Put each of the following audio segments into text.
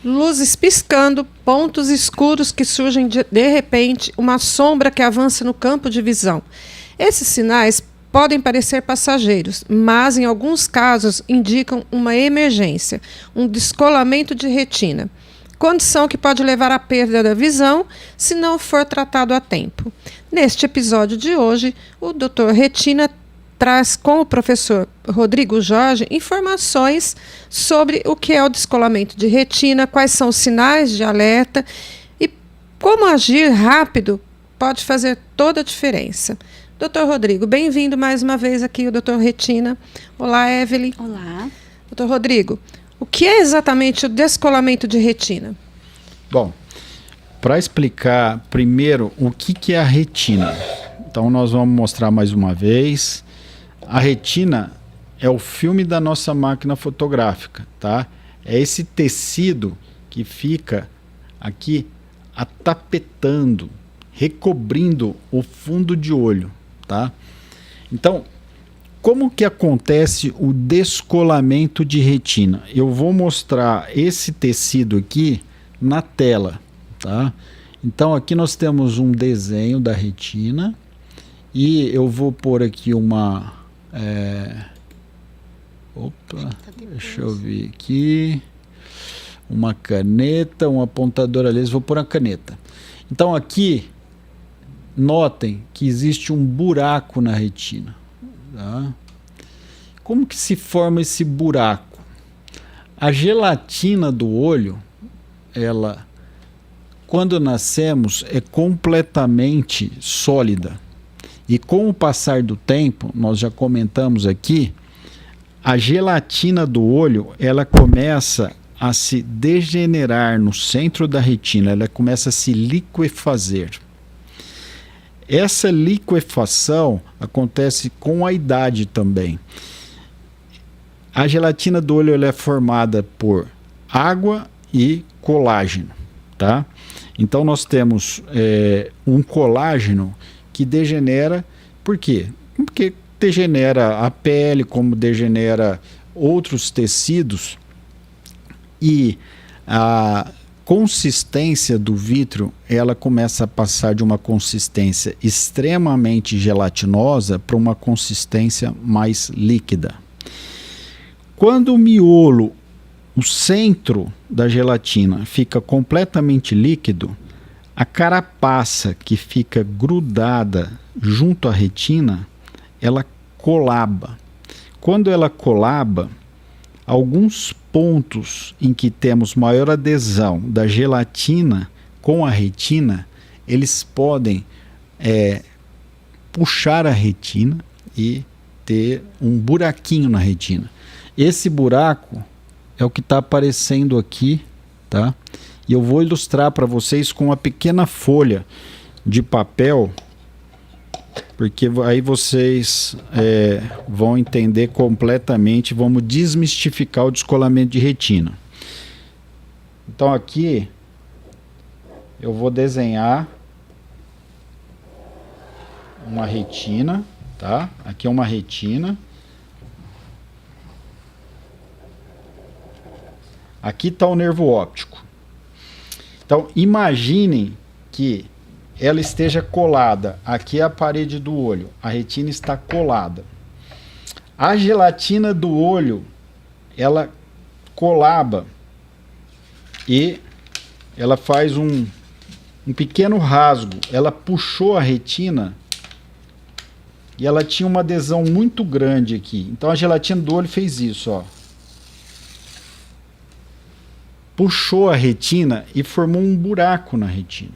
luzes piscando, pontos escuros que surgem de repente, uma sombra que avança no campo de visão. Esses sinais podem parecer passageiros, mas em alguns casos indicam uma emergência, um descolamento de retina, condição que pode levar à perda da visão se não for tratado a tempo. Neste episódio de hoje, o Dr. Retina traz com o professor Rodrigo Jorge informações sobre o que é o descolamento de retina, quais são os sinais de alerta e como agir rápido pode fazer toda a diferença. Dr. Rodrigo, bem-vindo mais uma vez aqui, o Dr. Retina. Olá, Evelyn. Olá. Dr. Rodrigo, o que é exatamente o descolamento de retina? Bom, para explicar primeiro o que é a retina, então nós vamos mostrar mais uma vez. A retina é o filme da nossa máquina fotográfica, tá? É esse tecido que fica aqui atapetando, recobrindo o fundo de olho, tá? Então, como que acontece o descolamento de retina? Eu vou mostrar esse tecido aqui na tela, tá? Então aqui nós temos um desenho da retina e eu vou pôr aqui uma deixa eu ver aqui, uma caneta, um apontador a laser, vou pôr a caneta. Então aqui, notem que existe um buraco na retina. Tá? Como que se forma esse buraco? A gelatina do olho, ela, quando nascemos, é completamente sólida. E com o passar do tempo, nós já comentamos aqui, a gelatina do olho, ela começa a se degenerar no centro da retina, ela começa a se liquefazer. Essa liquefação acontece com a idade também. A gelatina do olho ela é formada por água e colágeno, tá? Então nós temos um colágeno que degenera, por quê? Porque degenera a pele, como degenera outros tecidos, e a consistência do vítreo ela começa a passar de uma consistência extremamente gelatinosa para uma consistência mais líquida. Quando o miolo, o centro da gelatina, fica completamente líquido, a carapaça que fica grudada junto à retina, ela colaba. Quando ela colaba, alguns pontos em que temos maior adesão da gelatina com a retina, eles podem puxar a retina e ter um buraquinho na retina. Esse buraco é o que está aparecendo aqui, tá? E eu vou ilustrar para vocês com uma pequena folha de papel, porque aí vocês vão entender completamente, vamos desmistificar o descolamento de retina. Então aqui eu vou desenhar uma retina, tá? Aqui é uma retina. Aqui está o nervo óptico. Então, imaginem que ela esteja colada. Aqui é a parede do olho. A retina está colada. A gelatina do olho, ela colaba e ela faz um pequeno rasgo. Ela puxou a retina e ela tinha uma adesão muito grande aqui. Então, a gelatina do olho fez isso, ó. Puxou a retina e formou um buraco na retina.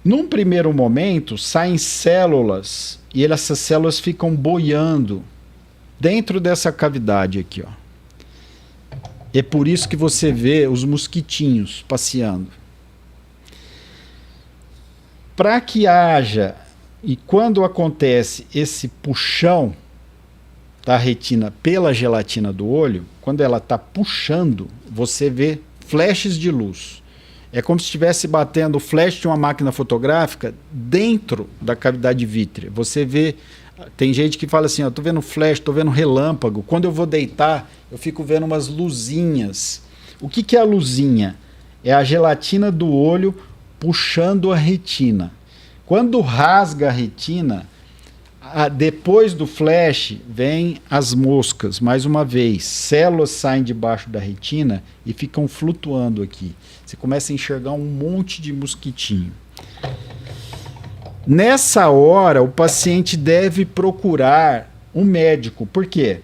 Num primeiro momento, saem células e essas células ficam boiando dentro dessa cavidade aqui, ó. É por isso que você vê os mosquitinhos passeando. Para que haja, e quando acontece esse puxão da retina pela gelatina do olho, quando ela está puxando, você vê flashes de luz. É como se estivesse batendo o flash de uma máquina fotográfica dentro da cavidade vítrea. Você vê Tem gente que fala assim, ó, tô vendo flash, tô vendo relâmpago. Quando eu vou deitar, eu fico vendo umas luzinhas. O que que é a luzinha? É a gelatina do olho puxando a retina. Quando rasga a retina, depois do flash, vem as moscas, mais uma vez. Células saem debaixo da retina e ficam flutuando aqui. Você começa a enxergar um monte de mosquitinho. Nessa hora, o paciente deve procurar um médico. Por quê?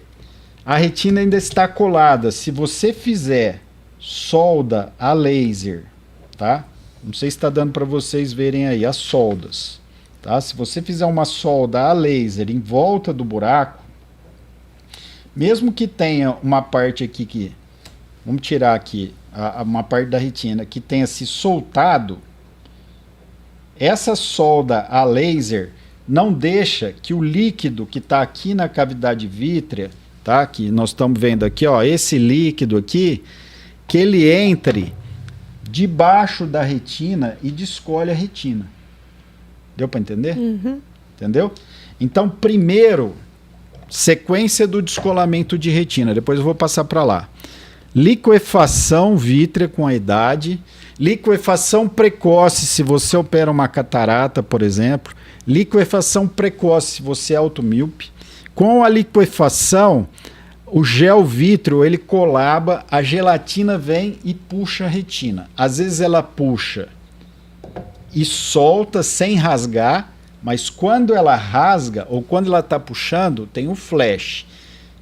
A retina ainda está colada. Se você fizer solda a laser, tá? Não sei se está dando para vocês verem aí as soldas. Tá? Se você fizer uma solda a laser em volta do buraco, mesmo que tenha uma parte aqui que... Vamos tirar aqui uma parte da retina que tenha se soltado, essa solda a laser não deixa que o líquido que está aqui na cavidade vítrea, tá? Que nós estamos vendo aqui, ó, esse líquido aqui, que ele entre debaixo da retina e descolhe a retina. Deu para entender? Uhum. Entendeu? Então, primeiro, sequência do descolamento de retina. Depois eu vou passar para lá. Liquefação vítrea com a idade. Liquefação precoce se você opera uma catarata, por exemplo. Liquefação precoce se você é automíope. Com a liquefação, o gel vítreo ele colaba, a gelatina vem e puxa a retina. Às vezes ela puxa e solta sem rasgar, mas quando ela rasga ou quando ela está puxando, tem um flash.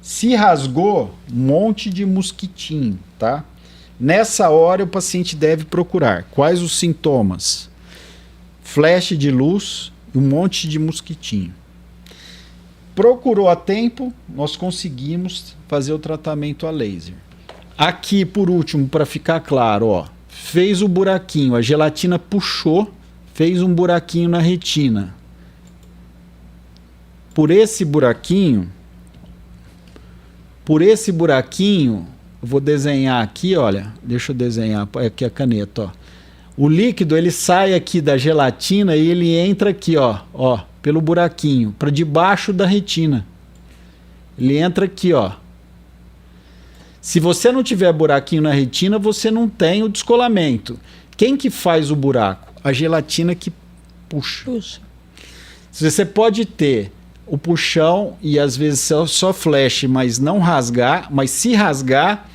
Se rasgou, um monte de mosquitinho, tá? Nessa hora o paciente deve procurar. Quais os sintomas? Flash de luz e um monte de mosquitinho. Procurou a tempo, nós conseguimos fazer o tratamento a laser. Aqui, por último, para ficar claro, ó, fez o buraquinho, a gelatina puxou, fez um buraquinho na retina. Por esse buraquinho, eu vou desenhar aqui, olha, deixa eu desenhar aqui a caneta, ó. O líquido, ele sai aqui da gelatina e ele entra aqui, ó, pelo buraquinho, para debaixo da retina. Ele entra aqui, ó. Se você não tiver buraquinho na retina, você não tem o descolamento. Quem que faz o buraco? A gelatina que puxa. Você pode ter o puxão e às vezes só flash, mas não rasgar, mas se rasgar,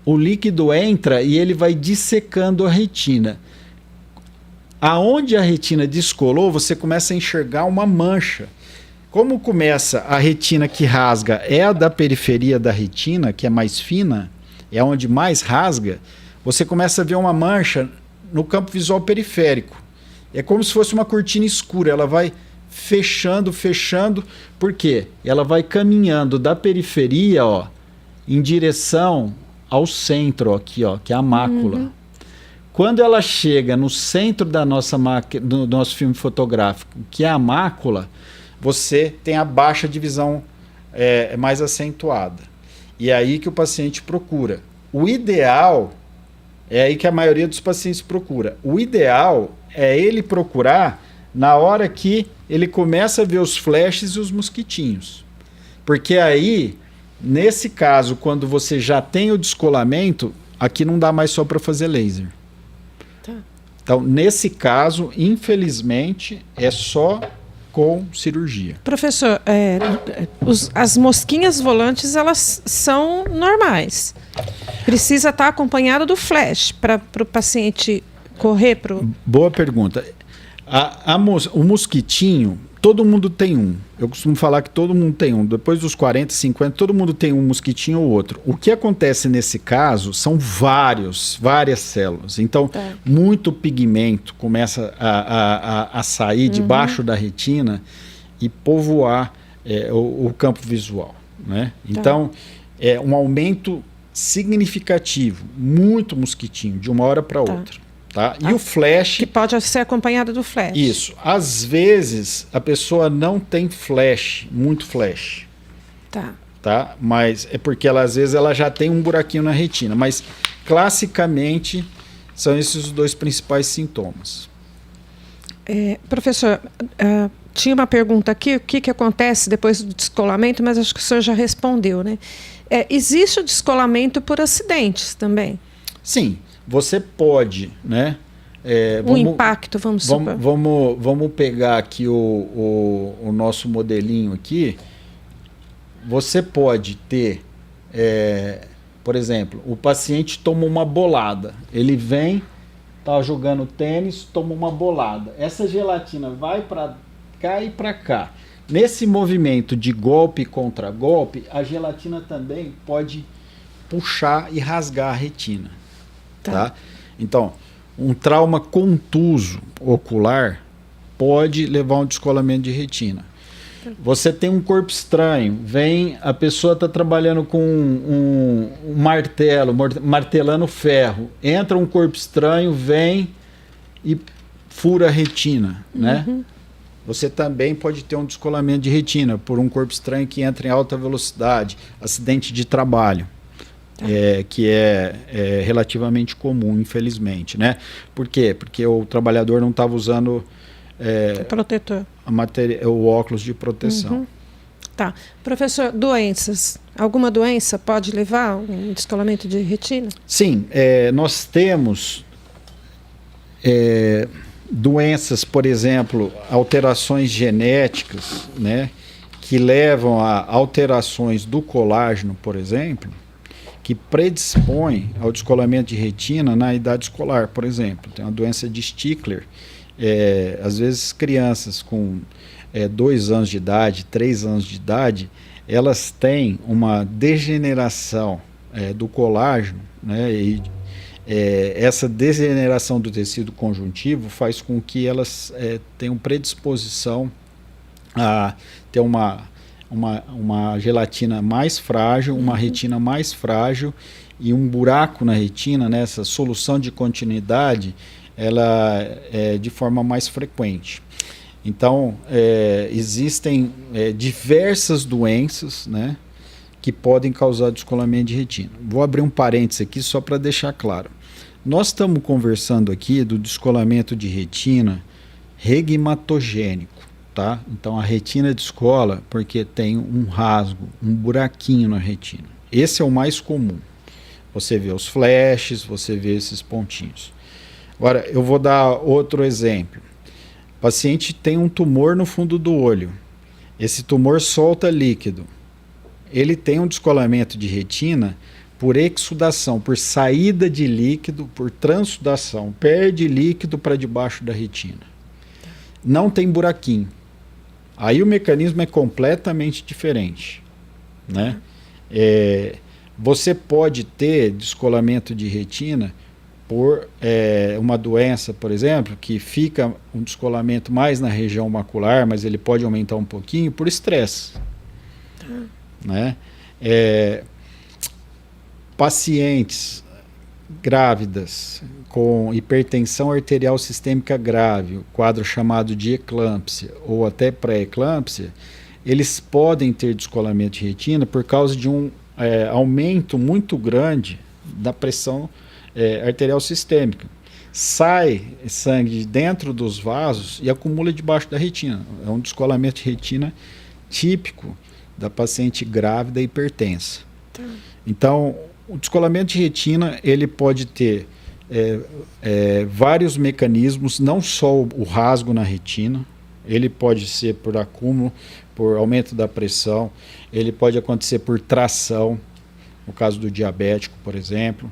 o líquido entra e ele vai dissecando a retina. Aonde a retina descolou, você começa a enxergar uma mancha. Como começa a retina que rasga é a da periferia da retina, que é mais fina, é onde mais rasga, você começa a ver uma mancha no campo visual periférico. É como se fosse uma cortina escura, ela vai fechando, por quê? Ela vai caminhando da periferia, ó, em direção ao centro, aqui, ó, que é a mácula. Uhum. Quando ela chega no centro da do nosso filme fotográfico, que é a mácula, você tem a baixa de visão mais acentuada. E é aí que o paciente procura. O ideal, é aí que a maioria dos pacientes procura. O ideal é ele procurar na hora que ele começa a ver os flashes e os mosquitinhos. Porque aí, nesse caso, quando você já tem o descolamento, aqui não dá mais só para fazer laser. Tá. Então, nesse caso, infelizmente, é só com cirurgia. Professor, as mosquinhas volantes, elas são normais. Precisa estar acompanhado do flash para o paciente correr para o... Boa pergunta. O mosquitinho, todo mundo tem um. Eu costumo falar que todo mundo tem um. Depois dos 40, 50, todo mundo tem um mosquitinho ou outro. O que acontece nesse caso são várias células. Então, muito pigmento começa a sair debaixo da retina e povoar o campo visual, né? Então, é um aumento significativo, muito mosquitinho, de uma hora para outra. Tá? E o flash... Que pode ser acompanhado do flash. Isso. Às vezes, a pessoa não tem flash, muito flash. Tá? Mas é porque às vezes ela já tem um buraquinho na retina. Mas, classicamente, são esses os dois principais sintomas. Professor, tinha uma pergunta aqui, o que acontece depois do descolamento, mas acho que o senhor já respondeu, né? Existe o descolamento por acidentes também? Sim, você pode, né? Impacto, vamos supor. Vamos pegar aqui o nosso modelinho aqui. Você pode ter, por exemplo, o paciente toma uma bolada. Ele vem, está jogando tênis, toma uma bolada. Essa gelatina vai para cá e para cá. Nesse movimento de golpe contra golpe, a gelatina também pode puxar e rasgar a retina. Tá? Então, um trauma contuso ocular pode levar a um descolamento de retina. Você tem um corpo estranho, a pessoa está trabalhando com um martelo, martelando ferro, entra um corpo estranho, vem e fura a retina, né? Você também pode ter um descolamento de retina por um corpo estranho que entra em alta velocidade, acidente de trabalho. Que é relativamente comum, infelizmente, né? Por quê? Porque o trabalhador não estava usando protetor. O óculos de proteção. Tá. Professor, doenças. Alguma doença pode levar a um descolamento de retina? Sim, nós temos doenças, por exemplo, alterações genéticas, né? Que levam a alterações do colágeno, por exemplo, que predispõe ao descolamento de retina na idade escolar, por exemplo. Tem uma doença de Stickler, às vezes crianças com 2 anos de idade, 3 anos de idade, elas têm uma degeneração do colágeno, né, e essa degeneração do tecido conjuntivo faz com que elas tenham predisposição a ter uma gelatina mais frágil, uma retina mais frágil e um buraco na retina, né, essa solução de continuidade, ela é de forma mais frequente. Então, existem diversas doenças, né, que podem causar descolamento de retina. Vou abrir um parênteses aqui só para deixar claro. Nós estamos conversando aqui do descolamento de retina regmatogênico. Tá? Então a retina descola porque tem um rasgo, um buraquinho na retina. Esse é o mais comum. Você vê os flashes, você vê esses pontinhos. Agora, eu vou dar outro exemplo. O paciente tem um tumor no fundo do olho. Esse tumor solta líquido. Ele tem um descolamento de retina por exudação, por saída de líquido, por transsudação. Perde líquido para debaixo da retina. Não tem buraquinho. Aí o mecanismo é completamente diferente, né? Você pode ter descolamento de retina por uma doença, por exemplo, que fica um descolamento mais na região macular, mas ele pode aumentar um pouquinho por estresse, né? Pacientes grávidas com hipertensão arterial sistêmica grave, quadro chamado de eclâmpsia ou até pré-eclâmpsia, eles podem ter descolamento de retina por causa de um aumento muito grande da pressão arterial sistêmica. Sai sangue de dentro dos vasos e acumula debaixo da retina. É um descolamento de retina típico da paciente grávida hipertensa. Então, o descolamento de retina ele pode ter vários mecanismos, não só o rasgo na retina, ele pode ser por acúmulo, por aumento da pressão, ele pode acontecer por tração, no caso do diabético, por exemplo.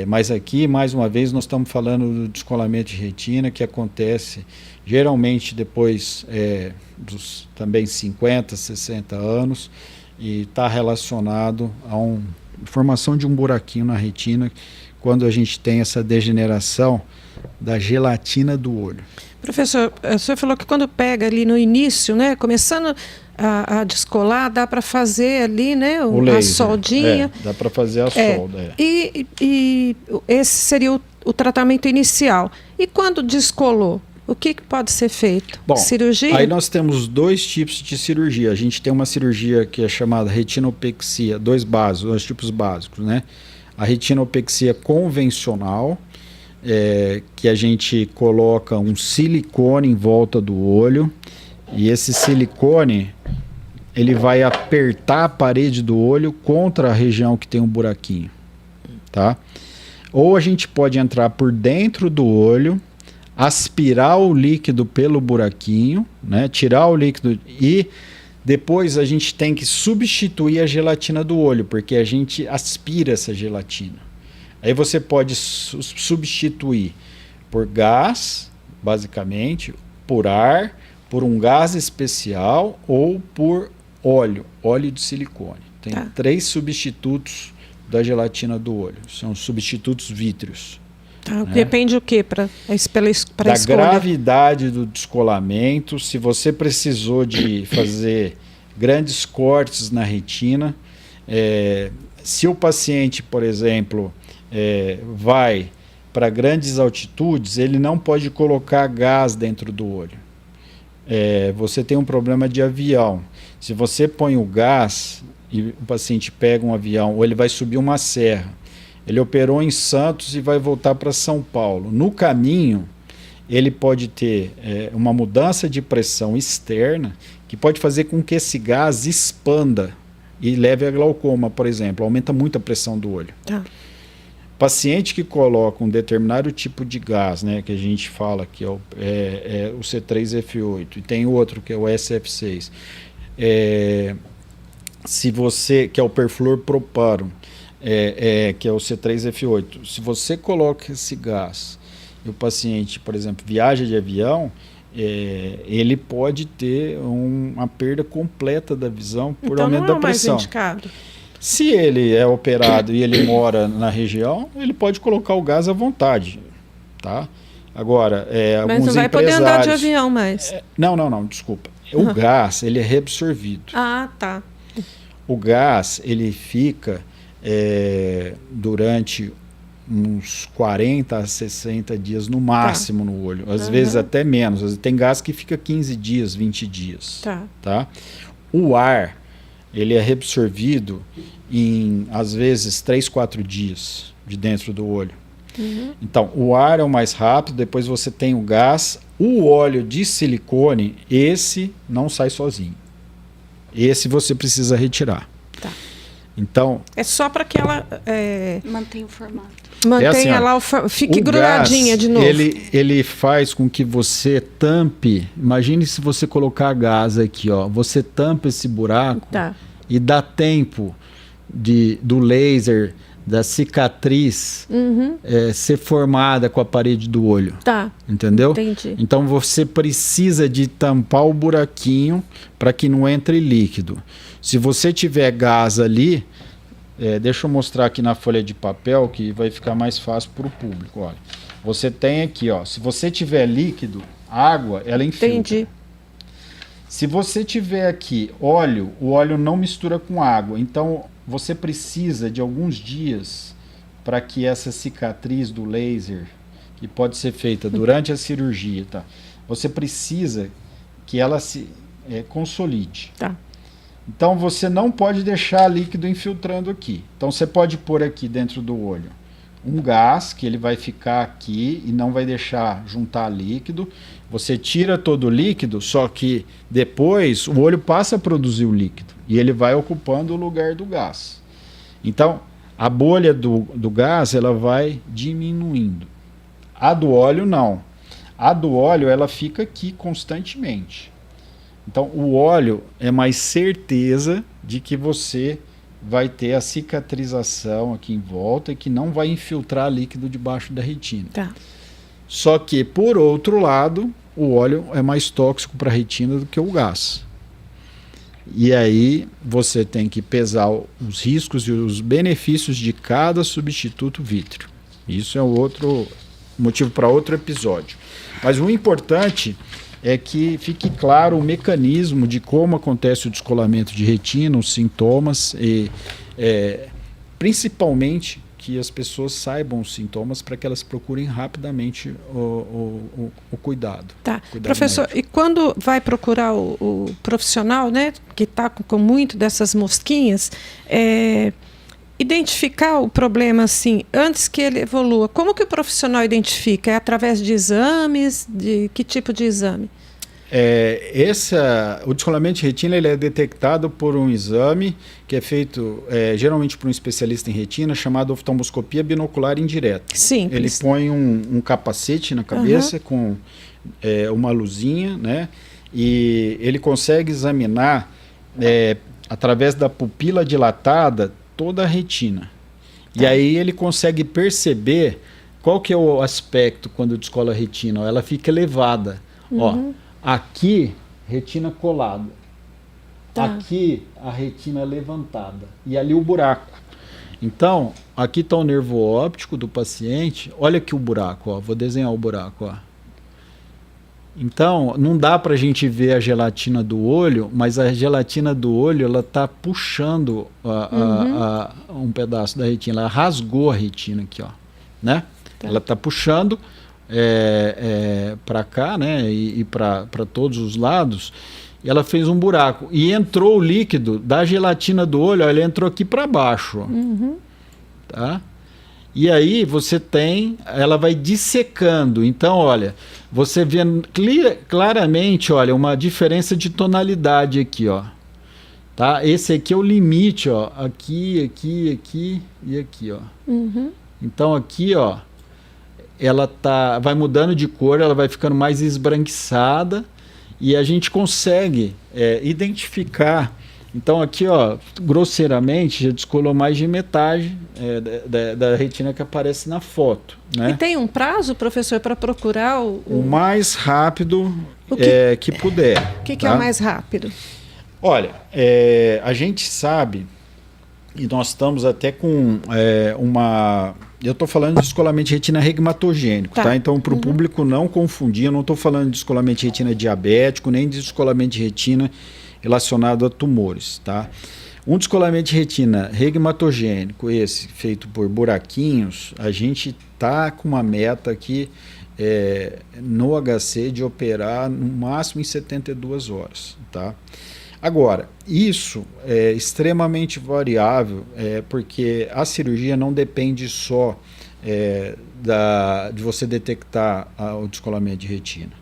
Mas aqui, mais uma vez, nós estamos falando do descolamento de retina que acontece geralmente depois dos também 50, 60 anos e está relacionado a formação de um buraquinho na retina quando a gente tem essa degeneração da gelatina do olho. Professor, o senhor falou que quando pega ali no início, né, começando a descolar, dá para fazer ali, né, a soldinha. Dá para fazer a solda. E esse seria o tratamento inicial. E quando descolou, o que pode ser feito? Bom, cirurgia? Aí nós temos 2 tipos de cirurgia. A gente tem uma cirurgia que é chamada retinopexia, 2 tipos básicos, né? A retinopexia convencional, que a gente coloca um silicone em volta do olho E esse silicone, ele vai apertar a parede do olho contra a região que tem um buraquinho, tá? Ou a gente pode entrar por dentro do olho, aspirar o líquido pelo buraquinho, né? Tirar o líquido e depois a gente tem que substituir a gelatina do olho, porque a gente aspira essa gelatina. Aí você pode substituir por gás, basicamente, por ar, por um gás especial ou por óleo de silicone. Tem 3 substitutos da gelatina do olho. São substitutos vítreos. Né? Depende o quê? Para da gravidade do descolamento, se você precisou de fazer grandes cortes na retina, se o paciente, por exemplo, vai para grandes altitudes, ele não pode colocar gás dentro do olho. Você tem um problema de avião. Se você põe o gás e o paciente pega um avião, ou ele vai subir uma serra, ele operou em Santos e vai voltar para São Paulo. No caminho, ele pode ter uma mudança de pressão externa que pode fazer com que esse gás expanda e leve a glaucoma, por exemplo. Aumenta muito a pressão do olho. Paciente que coloca um determinado tipo de gás, né, que a gente fala que é o C3F8, e tem outro que é o SF6, se você, que é o perfluorpropano, que é o C3F8, se você coloca esse gás e o paciente, por exemplo, viaja de avião, ele pode ter uma perda completa da visão por aumento da pressão. Mais indicado. Se ele é operado e ele mora na região, ele pode colocar o gás à vontade, tá? Agora, mas alguns não vai poder andar de avião mais. Não, desculpa. O gás, ele é reabsorvido. Tá. O gás, ele fica durante uns 40 a 60 dias no máximo no olho. Às vezes até menos. Tem gás que fica 15 dias, 20 dias. Tá? O ar, ele é reabsorvido em, às vezes, 3, 4 dias de dentro do olho. Então, o ar é o mais rápido, depois você tem o gás. O óleo de silicone, esse não sai sozinho. Esse você precisa retirar. Então, é só para que ela mantenha o formato. Mantenha lá, fique grudadinha gás, de novo. Ele faz com que você tampe. Imagine se você colocar gás aqui, ó. Você tampa esse buraco e dá tempo do laser, da cicatriz ser formada com a parede do olho. Entendeu? Entendi. Então você precisa de tampar o buraquinho para que não entre líquido. Se você tiver gás ali, deixa eu mostrar aqui na folha de papel que vai ficar mais fácil para o público. Olha, você tem aqui, ó, se você tiver líquido, água, ela infiltra. Entendi. Se você tiver aqui óleo, o óleo não mistura com água. Então você precisa de alguns dias para que essa cicatriz do laser, que pode ser feita durante a cirurgia, você precisa que ela se consolide. Então você não pode deixar líquido infiltrando aqui. Então você pode pôr aqui dentro do olho um gás, que ele vai ficar aqui e não vai deixar juntar líquido. Você tira todo o líquido, só que depois o olho passa a produzir o líquido e ele vai ocupando o lugar do gás. Então a bolha do gás, ela vai diminuindo. A do óleo não. A do óleo, ela fica aqui constantemente. Então, o óleo é mais certeza de que você vai ter a cicatrização aqui em volta e que não vai infiltrar líquido debaixo da retina. Só que, por outro lado, o óleo é mais tóxico para a retina do que o gás. E aí você tem que pesar os riscos e os benefícios de cada substituto vítreo. Isso é outro motivo para outro episódio. Mas o importante é que fique claro o mecanismo de como acontece o descolamento de retina, os sintomas e principalmente que as pessoas saibam os sintomas para que elas procurem rapidamente o cuidado. Professor, médico. E quando vai procurar o profissional, né, que está com muito dessas mosquinhas, identificar o problema assim, antes que ele evolua, como que o profissional identifica? É através de exames? De que tipo de exame? o descolamento de retina ele é detectado por um exame que é feito geralmente por um especialista em retina chamado oftalmoscopia binocular indireta. Simples. Ele põe um capacete na cabeça com uma luzinha, né? E ele consegue examinar através da pupila dilatada toda a retina. E aí ele consegue perceber qual que é o aspecto quando descola a retina. Ela fica elevada. Ó, aqui, retina colada. Aqui, a retina levantada. E ali o buraco. Então, aqui está o nervo óptico do paciente. Olha aqui o buraco, ó. Vou desenhar o buraco, ó. Então, não dá para a gente ver a gelatina do olho, mas a gelatina do olho ela está puxando um pedaço da retina. Ela rasgou a retina aqui, ó, né? Ela está puxando para cá, né? E para todos os lados. E ela fez um buraco. E entrou o líquido da gelatina do olho, ó, ele entrou aqui para baixo. Ó, tá? E aí você tem, ela vai dissecando. Então, olha, você vê claramente, olha, uma diferença de tonalidade aqui, ó. Tá? Esse aqui é o limite, ó. Aqui, aqui, aqui e aqui, ó. Então aqui, ó, ela vai mudando de cor, ela vai ficando mais esbranquiçada e a gente consegue identificar. Então aqui, ó, grosseiramente, já descolou mais de metade da retina que aparece na foto. Né? E tem um prazo, professor, para procurar o mais rápido que puder. O que é o mais rápido? Olha, a gente sabe, e nós estamos até com eu estou falando de descolamento de retina regmatogênico, tá? Então, para o público não confundir, eu não estou falando de descolamento de retina diabético, nem de descolamento de retina relacionado a tumores, tá? Um descolamento de retina regmatogênico, esse feito por buraquinhos, a gente tá com uma meta aqui no HC de operar no máximo em 72 horas, tá? Agora, isso é extremamente variável, porque a cirurgia não depende só de você detectar o descolamento de retina.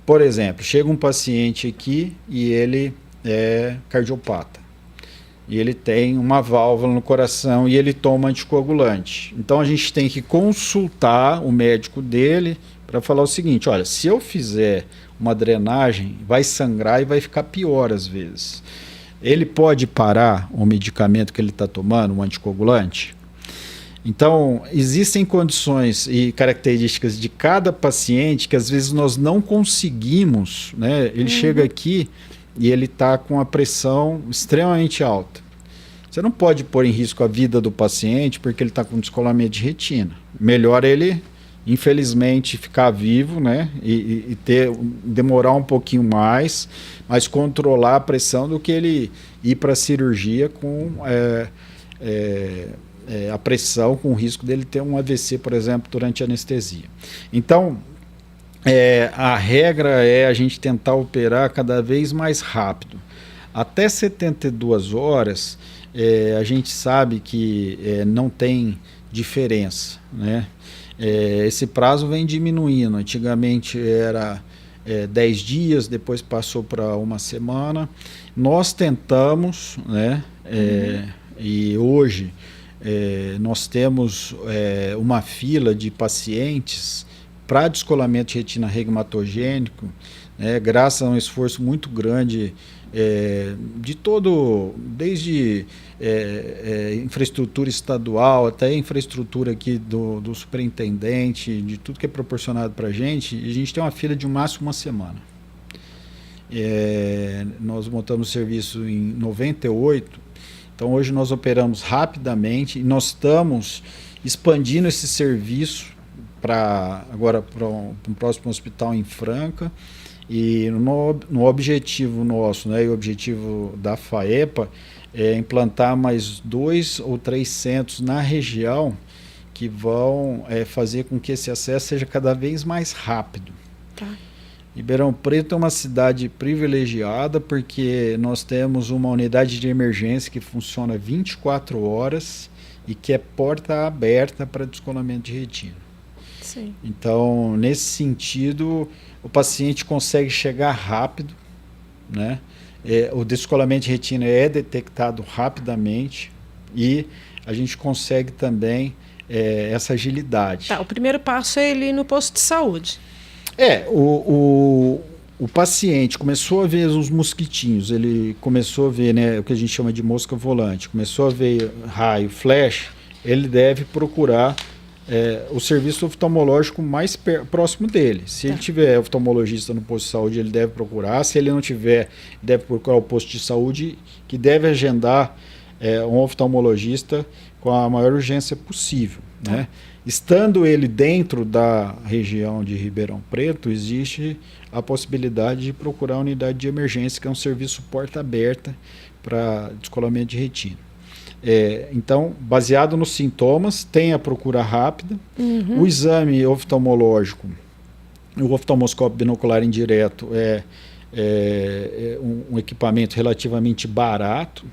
Por exemplo, chega um paciente aqui e ele é cardiopata. E ele tem uma válvula no coração e ele toma anticoagulante. Então a gente tem que consultar o médico dele para falar o seguinte: olha, se eu fizer uma drenagem, vai sangrar e vai ficar pior às vezes. Ele pode parar o medicamento que ele está tomando, um anticoagulante? Então, existem condições e características de cada paciente que às vezes nós não conseguimos, né? Ele chega aqui e ele está com a pressão extremamente alta. Você não pode pôr em risco a vida do paciente porque ele está com descolamento de retina. Melhor ele, infelizmente, ficar vivo, né? E demorar um pouquinho mais, mas controlar a pressão do que ele ir para a cirurgia com a pressão, com o risco dele ter um AVC, por exemplo, durante a anestesia. Então, a regra é a gente tentar operar cada vez mais rápido. Até 72 horas, a gente sabe que não tem diferença, né? Esse prazo vem diminuindo. Antigamente era 10 dias, depois passou para uma semana. Nós tentamos, né? E hoje nós temos uma fila de pacientes para descolamento de retina regmatogênico, graças a um esforço muito grande desde infraestrutura estadual até infraestrutura aqui do superintendente, de tudo que é proporcionado para a gente tem uma fila de no máximo uma semana. Nós montamos o serviço em 98, então hoje nós operamos rapidamente e nós estamos expandindo esse serviço agora para um próximo hospital em Franca. E no objetivo nosso, né, e o objetivo da FAEPA é implantar mais 2 ou 3 centros na região que vão fazer com que esse acesso seja cada vez mais rápido. Tá. Ribeirão Preto é uma cidade privilegiada porque nós temos uma unidade de emergência que funciona 24 horas e que é porta aberta para descolamento de retina. Sim. Então, nesse sentido, o paciente consegue chegar rápido, né? O descolamento de retina é detectado rapidamente e a gente consegue também essa agilidade. Tá, o primeiro passo é ele ir no posto de saúde. O paciente começou a ver os mosquitinhos, ele começou a ver, né, o que a gente chama de mosca volante, começou a ver raio, flash, ele deve procurar o serviço oftalmológico mais próximo dele. Se ele tiver oftalmologista no posto de saúde, ele deve procurar. Se ele não tiver, deve procurar o posto de saúde, que deve agendar um oftalmologista com a maior urgência possível, né? Estando ele dentro da região de Ribeirão Preto, existe a possibilidade de procurar a unidade de emergência, que é um serviço porta aberta para descolamento de retina. Então, baseado nos sintomas, tem a procura rápida. O exame oftalmológico, o oftalmoscópio binocular indireto é um equipamento relativamente barato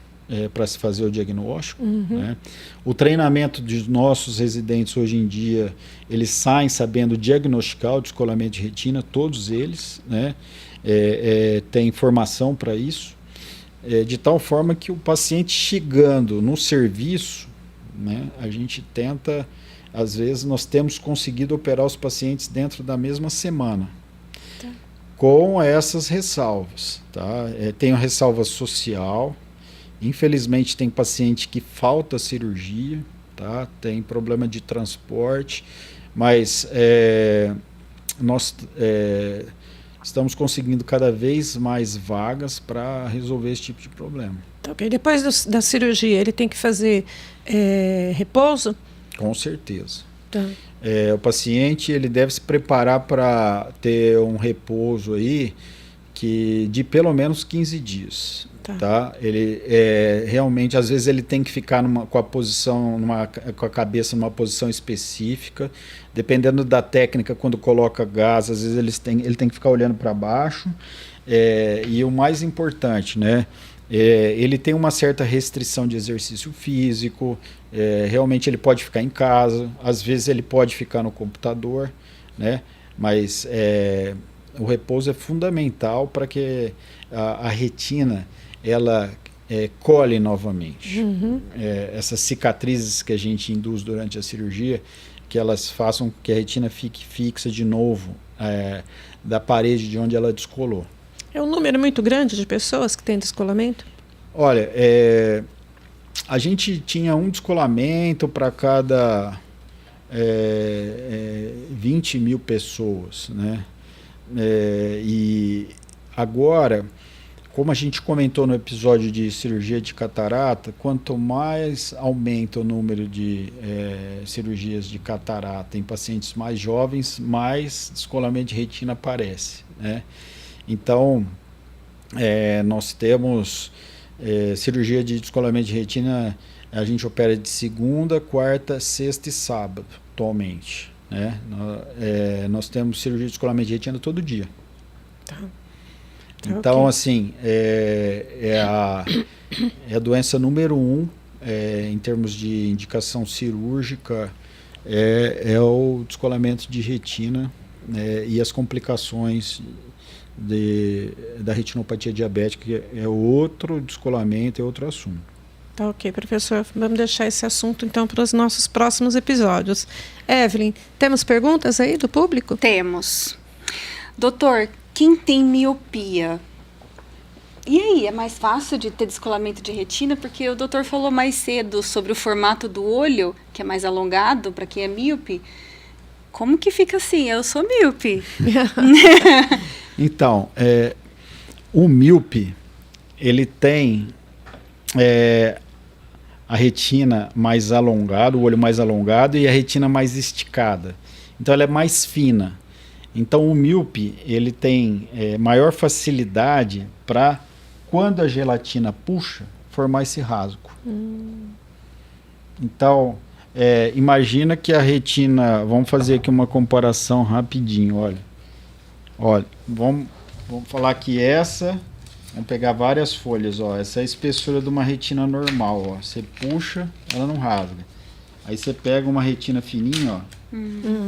para se fazer o diagnóstico. Né? O treinamento dos nossos residentes hoje em dia, eles saem sabendo diagnosticar o descolamento de retina, todos eles, né? Tem formação para isso. De tal forma que o paciente chegando no serviço, né, a gente tenta, às vezes nós temos conseguido operar os pacientes dentro da mesma semana, com essas ressalvas. Tá? Tem a ressalva social, infelizmente tem paciente que falta cirurgia, tá? Tem problema de transporte, mas nós estamos conseguindo cada vez mais vagas para resolver esse tipo de problema. Okay. Depois da cirurgia, ele tem que fazer repouso? Com certeza. Tá. O paciente ele deve se preparar para ter um repouso aí de pelo menos 15 dias. Tá? Ele realmente, às vezes, ele tem que ficar com a cabeça numa posição específica. Dependendo da técnica, quando coloca gás, às vezes ele tem que ficar olhando para baixo. E o mais importante, né? Ele tem uma certa restrição de exercício físico. Realmente ele pode ficar em casa, às vezes ele pode ficar no computador, né? Mas o repouso é fundamental para que a retina ela colhe novamente. Essas cicatrizes que a gente induz durante a cirurgia, que elas façam que a retina fique fixa de novo da parede de onde ela descolou. É um número muito grande de pessoas que têm descolamento? Olha, a gente tinha um descolamento para cada 20 mil pessoas, né? E agora, como a gente comentou no episódio de cirurgia de catarata, quanto mais aumenta o número de cirurgias de catarata em pacientes mais jovens, mais descolamento de retina aparece, né? Então, nós temos cirurgia de descolamento de retina, a gente opera de segunda, quarta, sexta e sábado, atualmente, né? Nós temos cirurgia de descolamento de retina todo dia. Então, assim, é a doença número 1 em termos de indicação cirúrgica, é o descolamento de retina e as complicações da retinopatia diabética, que é outro descolamento, é outro assunto. Tá, ok, professor. Vamos deixar esse assunto, então, para os nossos próximos episódios. Evelyn, temos perguntas aí do público? Temos. Doutor, quem tem miopia, e aí, é mais fácil de ter descolamento de retina? Porque o doutor falou mais cedo sobre o formato do olho, que é mais alongado para quem é míope. Como que fica assim? Eu sou míope. Então, o míope, ele tem a retina mais alongada, o olho mais alongado e a retina mais esticada. Então, ela é mais fina. Então, o míope, ele tem maior facilidade para, quando a gelatina puxa, formar esse rasgo. Então, imagina que a retina... Vamos fazer aqui uma comparação rapidinho, olha. Vamos falar que vamos pegar várias folhas, ó. Essa é a espessura de uma retina normal, ó. Você puxa, ela não rasga. Aí você pega uma retina fininha, ó,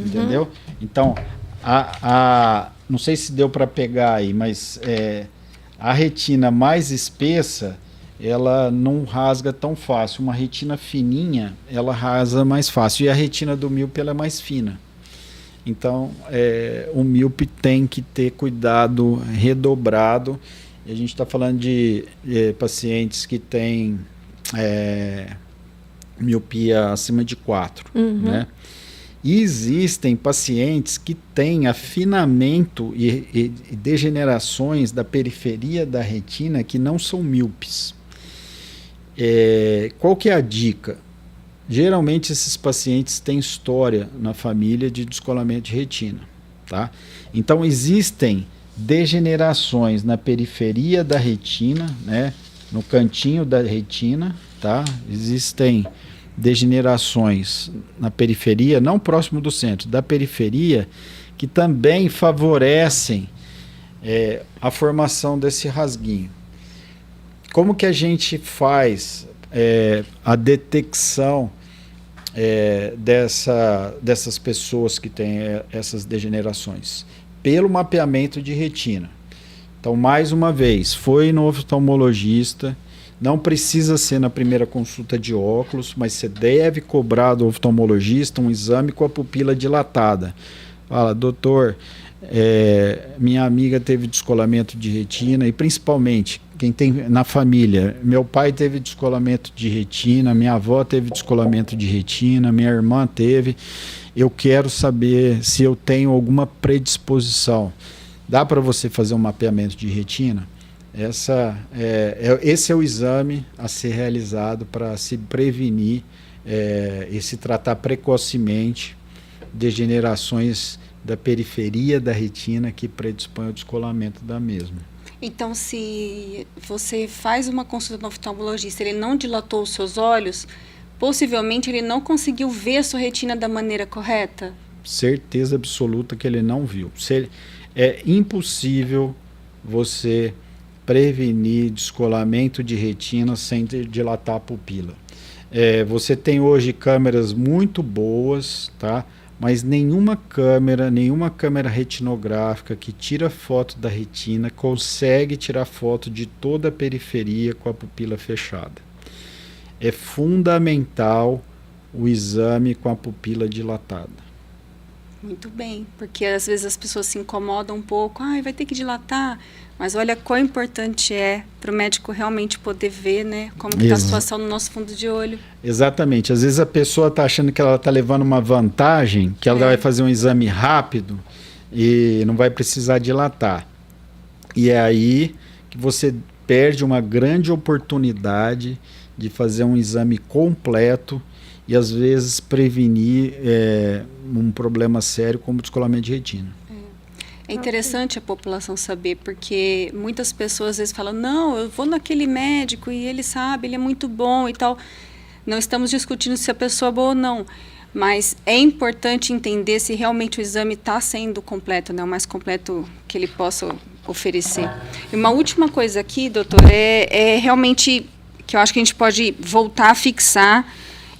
entendeu? Então, não sei se deu para pegar aí, mas a retina mais espessa, ela não rasga tão fácil. Uma retina fininha, ela rasga mais fácil. E a retina do míope, ela é mais fina. Então, o míope tem que ter cuidado redobrado. E a gente está falando de pacientes que têm miopia acima de 4, né? E existem pacientes que têm afinamento e degenerações da periferia da retina que não são míopes. Qual que é a dica? Geralmente esses pacientes têm história na família de descolamento de retina, tá? Então existem degenerações na periferia da retina, né? No cantinho da retina, tá? Existem degenerações na periferia, não próximo do centro, da periferia, que também favorecem a formação desse rasguinho. Como que a gente faz a detecção dessas pessoas que têm essas degenerações? Pelo mapeamento de retina. Então, mais uma vez, foi no oftalmologista. Não precisa ser na primeira consulta de óculos, mas você deve cobrar do oftalmologista um exame com a pupila dilatada. Fala, doutor, minha amiga teve descolamento de retina, e principalmente quem tem na família, meu pai teve descolamento de retina, minha avó teve descolamento de retina, minha irmã teve. Eu quero saber se eu tenho alguma predisposição. Dá para você fazer um mapeamento de retina? Esse é o exame a ser realizado para se prevenir e se tratar precocemente degenerações da periferia da retina que predispõem ao descolamento da mesma. Então, se você faz uma consulta no oftalmologista, ele não dilatou os seus olhos, possivelmente ele não conseguiu ver a sua retina da maneira correta? Certeza absoluta que ele não viu. É impossível você prevenir descolamento de retina sem dilatar a pupila. Você tem hoje câmeras muito boas, tá? Mas nenhuma câmera retinográfica que tira foto da retina consegue tirar foto de toda a periferia com a pupila fechada. É fundamental o exame com a pupila dilatada. Muito bem, porque às vezes as pessoas se incomodam um pouco, vai ter que dilatar, mas olha quão importante é para o médico realmente poder ver, né, como está a situação no nosso fundo de olho. Exatamente, às vezes a pessoa está achando que ela está levando uma vantagem, que ela vai fazer um exame rápido e não vai precisar dilatar. E é aí que você perde uma grande oportunidade de fazer um exame completo e às vezes prevenir um problema sério como descolamento de retina. É interessante a população saber, porque muitas pessoas às vezes falam, não, eu vou naquele médico e ele sabe, ele é muito bom e tal. Não estamos discutindo se a pessoa é boa ou não, mas é importante entender se realmente o exame está sendo completo, né, o mais completo que ele possa oferecer. E uma última coisa aqui, doutor, é realmente que eu acho que a gente pode voltar a fixar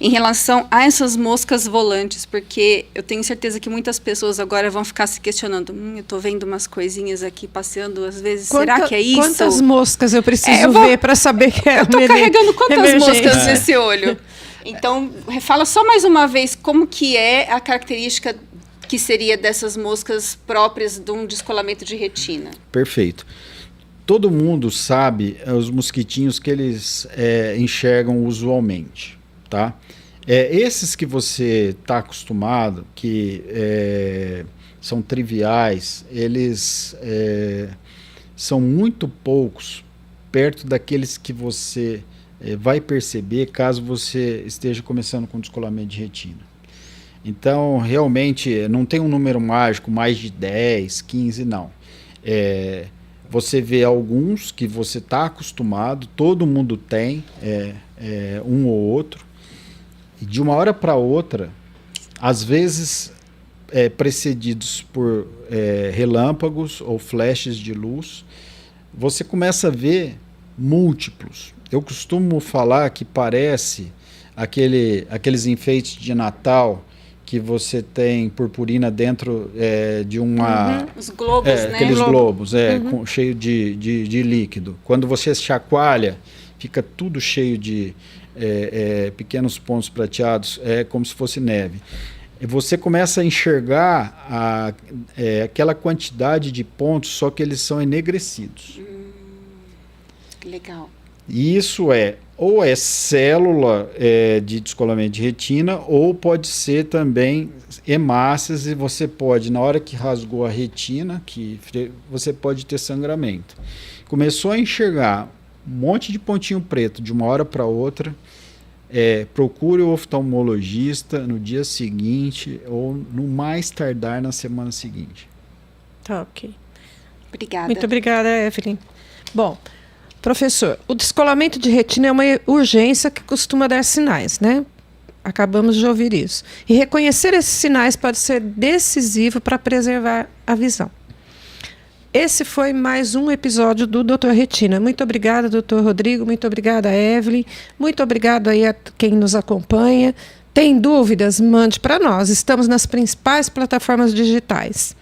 em relação a essas moscas volantes, porque eu tenho certeza que muitas pessoas agora vão ficar se questionando, eu estou vendo umas coisinhas aqui passeando, às vezes, será que é isso? Quantas moscas eu preciso ver para saber que é eu estou carregando quantas moscas nesse olho? Então, fala só mais uma vez como que é a característica que seria dessas moscas próprias de um descolamento de retina. Perfeito. Todo mundo sabe os mosquitinhos que eles enxergam usualmente, tá? Esses que você está acostumado, que são triviais, eles são muito poucos perto daqueles que você vai perceber caso você esteja começando com descolamento de retina. Então, realmente, não tem um número mágico, mais de 10, 15, não. Você vê alguns que você está acostumado, todo mundo tem, um ou outro, e de uma hora para outra, às vezes precedidos por relâmpagos ou flashes de luz, você começa a ver múltiplos. Eu costumo falar que parece aqueles enfeites de Natal que você tem purpurina dentro de uma... Os globos, né? Aqueles globos, cheio de líquido. Quando você chacoalha, fica tudo cheio de pequenos pontos prateados, como se fosse neve. E você começa a enxergar aquela quantidade de pontos, só que eles são enegrecidos. Legal. E isso ou é célula de descolamento de retina, ou pode ser também hemácias, e você pode, na hora que rasgou a retina, você pode ter sangramento. Começou a enxergar um monte de pontinho preto de uma hora para outra, procure o oftalmologista no dia seguinte ou no mais tardar na semana seguinte. Tá, ok. Obrigada. Muito obrigada, Evelyn. Bom, professor, o descolamento de retina é uma urgência que costuma dar sinais, né? Acabamos de ouvir isso. E reconhecer esses sinais pode ser decisivo para preservar a visão. Esse foi mais um episódio do Doutor Retina. Muito obrigada, doutor Rodrigo. Muito obrigada, Evelyn. Muito obrigado aí a quem nos acompanha. Tem dúvidas? Mande para nós. Estamos nas principais plataformas digitais.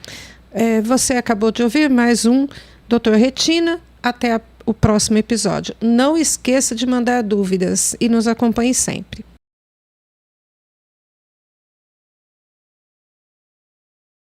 Você acabou de ouvir mais um Doutor Retina. Até o próximo episódio. Não esqueça de mandar dúvidas e nos acompanhe sempre.